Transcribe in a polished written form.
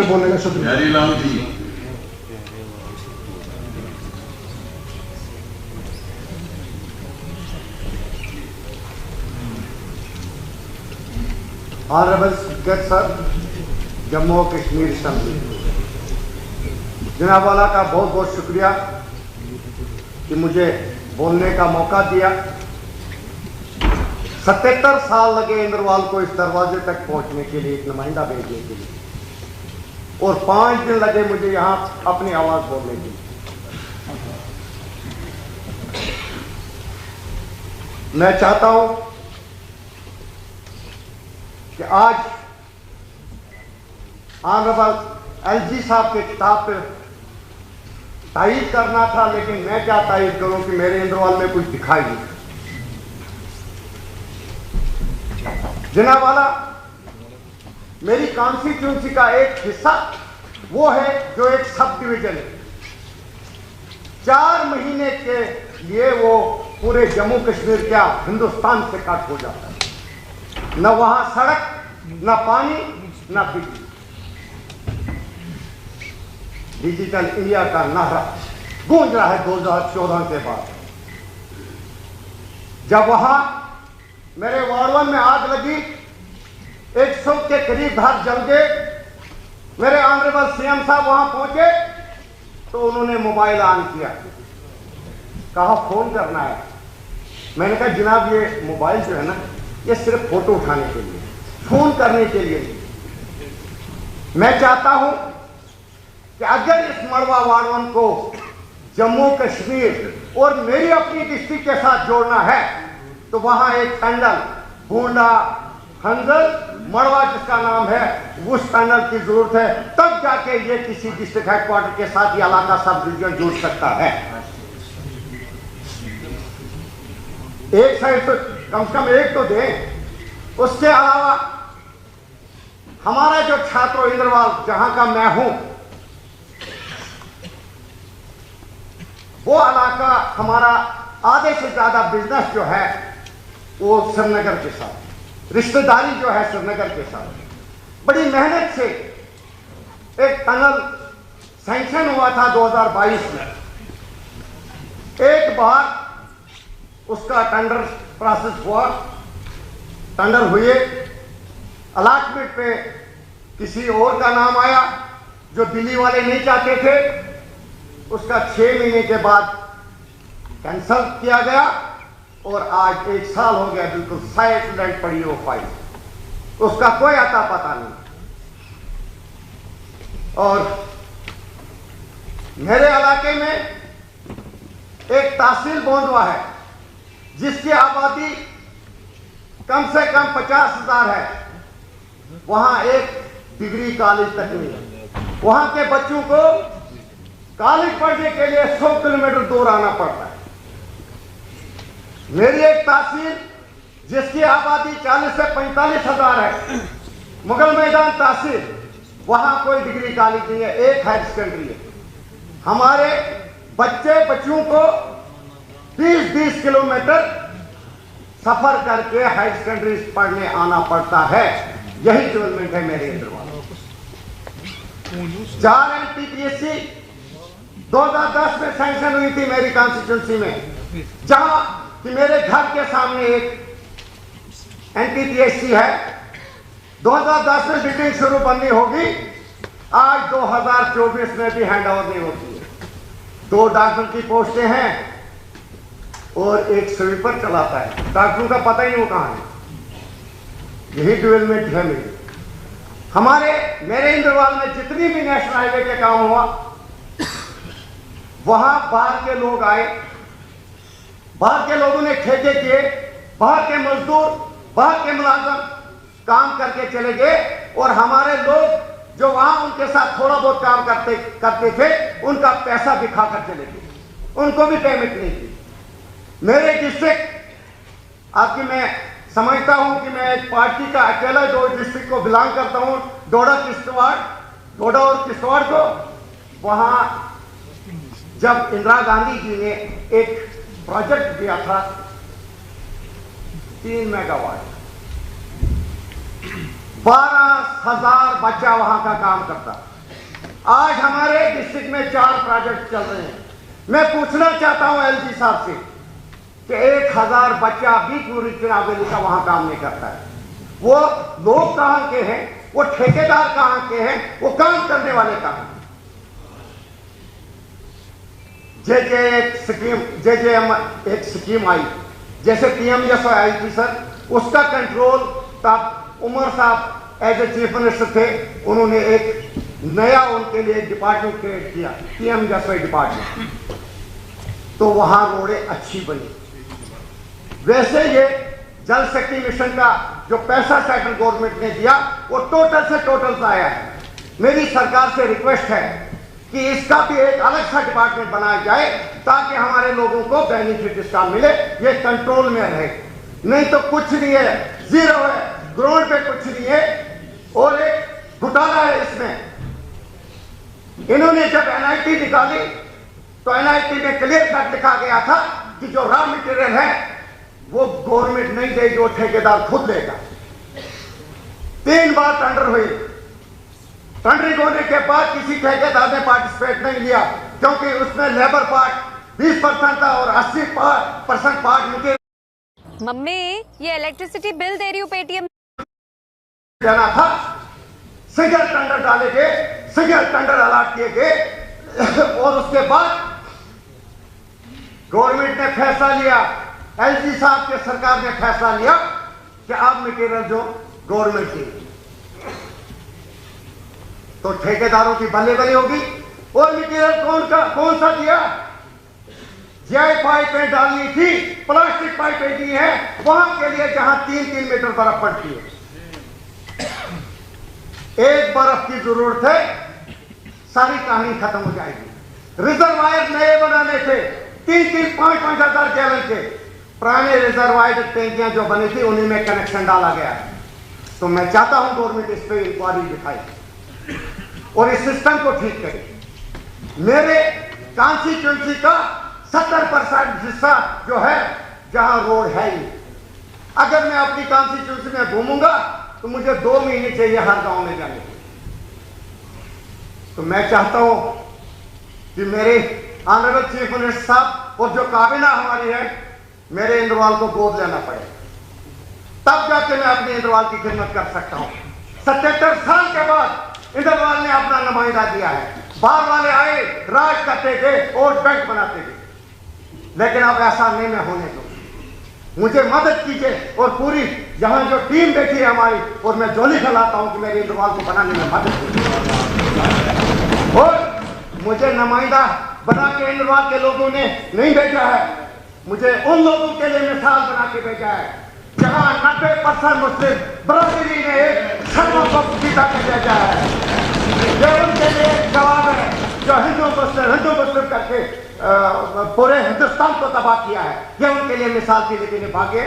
बोलने का शुक्रिया। प्यारीलाल जी, ऑनरेबल स्पीकर सर, जम्मू और कश्मीर असेंबली, जनाब वाला का बहुत बहुत शुक्रिया कि मुझे बोलने का मौका दिया। 77 साल लगे इंद्रवाल को इस दरवाजे तक पहुंचने के लिए, एक नुमाइंदा भेजने के लिए, और 5 दिन लगे मुझे यहां अपनी आवाज बोलने के लिए। मैं चाहता हूं कि आज ऑनरेबल एलजी साहब के किताब पे तारीफ करना था, लेकिन मैं क्या तारीफ करूं कि मेरे इंद्रवाल में कुछ दिखाई नहीं। जनाब वाला, मेरी कॉन्स्टिट्यूंसी का एक हिस्सा वो है जो एक सब डिवीजन है। 4 महीने के लिए वो पूरे जम्मू कश्मीर क्या हिंदुस्तान से कट हो जाता है। न वहां सड़क, न पानी, न बिजली। डिजिटल इंडिया का नारा गूंज रहा है 2014 के बाद। जब वहां मेरे वार्ड 1 में आग लगी, 100 के करीब घर जल गए, मेरे ऑनरेबल सीएम साहब वहां पहुंचे तो उन्होंने मोबाइल ऑन किया, कहा फोन करना है। मैंने कहा जनाब ये मोबाइल जो है ना, ये सिर्फ फोटो उठाने के लिए, फोन करने के लिए नहीं। मैं चाहता हूं कि अगर इस मड़वा वार्ड 1 को जम्मू कश्मीर और मेरी अपनी डिस्ट्रिक्ट के साथ जोड़ना है तो वहां एक टनल गोंडा हंजल मड़वा जिसका नाम है, उस टनल की जरूरत है। तब जाके ये किसी डिस्ट्रिक्ट हेडक्वार्टर के साथ ये इलाका सब डिवीजन जुड़ सकता है। एक साइड तो कम से कम एक तो दें। उसके अलावा हमारा जो छात्र इंद्रवाल जहां का मैं हूं, वो इलाका हमारा आधे से ज्यादा बिजनेस जो है वो श्रीनगर के साथ, रिश्तेदारी जो है श्रीनगर के साथ। बड़ी मेहनत से एक टनल सैंक्शन हुआ था 2022 में। एक बार उसका टेंडर प्रोसेस हुआ, टेंडर हुए, अलॉटमेंट पे किसी और का नाम आया जो दिल्ली वाले नहीं चाहते थे। उसका 6 महीने के बाद कैंसिल किया गया और आज 1 साल हो गया, बिल्कुल साइलेंट पड़ी वो फाइल, उसका कोई आता पता नहीं। और मेरे इलाके में एक तहसील बोंदवा है जिसकी आबादी कम से कम 50,000 है। वहां एक डिग्री कॉलेज तक नहीं है। वहां के बच्चों को कॉलेज पढ़ने के लिए 100 किलोमीटर दूर आना पड़ता है। मेरी एक तहसील जिसकी आबादी 40 से 45,000 है, मुगल मैदान तहसील, वहां कोई डिग्री कॉलेज नहीं है, एक हायर सेकेंडरी है। हमारे बच्चे बच्चियों को 20-20 किलोमीटर सफर करके हायर सेकेंडरी पढ़ने आना पड़ता है। यही डेवलपमेंट है मेरे इंद्रवाल। 4 एनटीपीएससी 2010 में सैंक्शन हुई थी मेरी कॉन्स्टिट्यूंसी में, जहां कि मेरे घर के सामने एक एनटीपीएससी है। 2010 में बिल्डिंग शुरू बननी होगी, आज 2024 में भी हैंड ओवर नहीं होती है। 2 डॉक्टर की पोस्टें हैं और एक स्वीपर चलाता है, डॉक्टरों का पता ही नहीं वो कहां है। यही डेवलपमेंट है मेरी। मेरे इंद्रवाल में जितनी भी नेशनल हाईवे के काम हुआ, वहां बाहर के लोग आए, बाहर के लोगों ने ठेके किए, बाहर के मजदूर, बाहर के मुलाजिम काम करके चले गए, और हमारे लोग जो वहां उनके साथ थोड़ा बहुत काम करते थे, उनका पैसा भी खाकर चले गए, उनको भी पेमेंट नहीं की। मेरे डिस्ट्रिक्ट, आपकी मैं समझता हूं कि मैं एक पार्टी का अकेला 2 डिस्ट्रिक्ट को बिलोंग करता हूं, डोडा और किश्तवाड़ को। वहां जब इंदिरा गांधी जी ने एक प्रोजेक्ट दिया था 3 मेगावाट, 12,000 बच्चा वहां का काम करता। आज हमारे डिस्ट्रिक्ट में 4 प्रोजेक्ट चल रहे हैं। मैं पूछना चाहता हूं एलजी साहब से कि 1000 बच्चा भी पूरी चुनाव वैली का वहां काम नहीं करता है। वो लोग कहां के हैं, वो ठेकेदार कहां के हैं, वो काम करने वाले कहां हैं? एक स्कीम आई, जैसे पीएम जैसा आई थी सर, उसका कंट्रोल तब उमर साहब एज ए चीफ मिनिस्टर थे, उन्होंने एक नया उनके लिए डिपार्टमेंट क्रिएट किया, पीएम जैसा डिपार्टमेंट, तो वहां रोडें अच्छी बनी। वैसे ये जल शक्ति मिशन का जो पैसा सेंट्रल गवर्नमेंट ने दिया वो टोटल से टोटल आया है। मेरी सरकार से रिक्वेस्ट है कि इसका भी एक अलग सा डिपार्टमेंट बनाया जाए ताकि हमारे लोगों को बेनिफिट इसका मिले, ये कंट्रोल में रहे। नहीं तो कुछ नहीं है, जीरो है, ग्राउंड पे कुछ नहीं है और एक घोटाला है इसमें। इन्होंने जब एनआईटी निकाली तो एनआईटी में क्लियर कट लिखा गया था कि जो रॉ मटेरियल है वो गवर्नमेंट नहीं देगी, वो ठेकेदार खुद लेगा। 3 बार टेंडर हुई, टेंडरिंग होने के बाद किसी ठेकेदार ने पार्टिसिपेट नहीं लिया क्योंकि उसमें लेबर पार्ट 20% था और 80% पार्ट मुझे मम्मी ये इलेक्ट्रिसिटी बिल दे रही हूँ पेटीएम देना था। सिंगल टेंडर डाले गए, सिंगल टेंडर अलॉट किए गए और उसके बाद गवर्नमेंट ने फैसला लिया, एलजी साहब के सरकार ने फैसला लिया कि अब मटेरियल जो गवर्नमेंट की, तो ठेकेदारों की बल्ले बल्ले होगी। और मटेरियल कौन सा दिया? जीआई पाइपें डालनी थी, प्लास्टिक पाइपें दी है वहां के लिए जहां 3-3 मीटर बर्फ पड़ती है। एक बर्फ की जरूरत है, सारी कहानी खत्म हो जाएगी। रिजर्वायर नए बनाने थे, 3-3, 5-5 हजार गैलन के। पुराने रिजर्वायर टैंकियां जो बनी थी उन्हीं में कनेक्शन डाला गया है। तो मैं चाहता हूं गवर्नमेंट इस पर इंक्वायरी दिखाए और इस सिस्टम को ठीक करे। मेरे कॉन्स्टिट्यूंसी का 70% हिस्सा जो है जहां रोड है ही। अगर मैं अपनी कॉन्स्टिट्यूंसी में घूमूंगा तो मुझे 2 महीने चाहिए हर गांव में जाने के। तो मैं चाहता हूं कि मेरे ऑनरेबल चीफ मिनिस्टर साहब और जो काबिना हमारी है, मेरे इंद्रवाल को गोद लेना पड़े, तब जाके मैं अपने इंद्रवाल की खिदमत कर सकता हूं। 77 साल के बाद इंद्रवाल ने अपना नुमाइंदा दिया है। बाहर वाले आए, राज करते थे, वोट बैंक बनाते थे, लेकिन अब ऐसा नहीं मैं होने दूं। मुझे मदद कीजिए और पूरी यहां जो टीम बैठी है हमारी, और मैं जोली फैलाता हूं कि मेरे इंद्रवाल को बनाने में मदद कीजिए। और मुझे नुमाइंदा बना के इंद्रवाल के लोगों ने नहीं भेजा है, मुझे उन लोगों के लिए मिसाल बना के भेजा है जहां 90% मुस्लिम बरादरी ने एक शर्मा को जीता के भेजा है। ये उनके लिए जवाब है जो हिंदू मुस्लिम करके पूरे हिंदुस्तान को तबाह किया है। ये उनके लिए मिसाल की, लेकिन भाग्य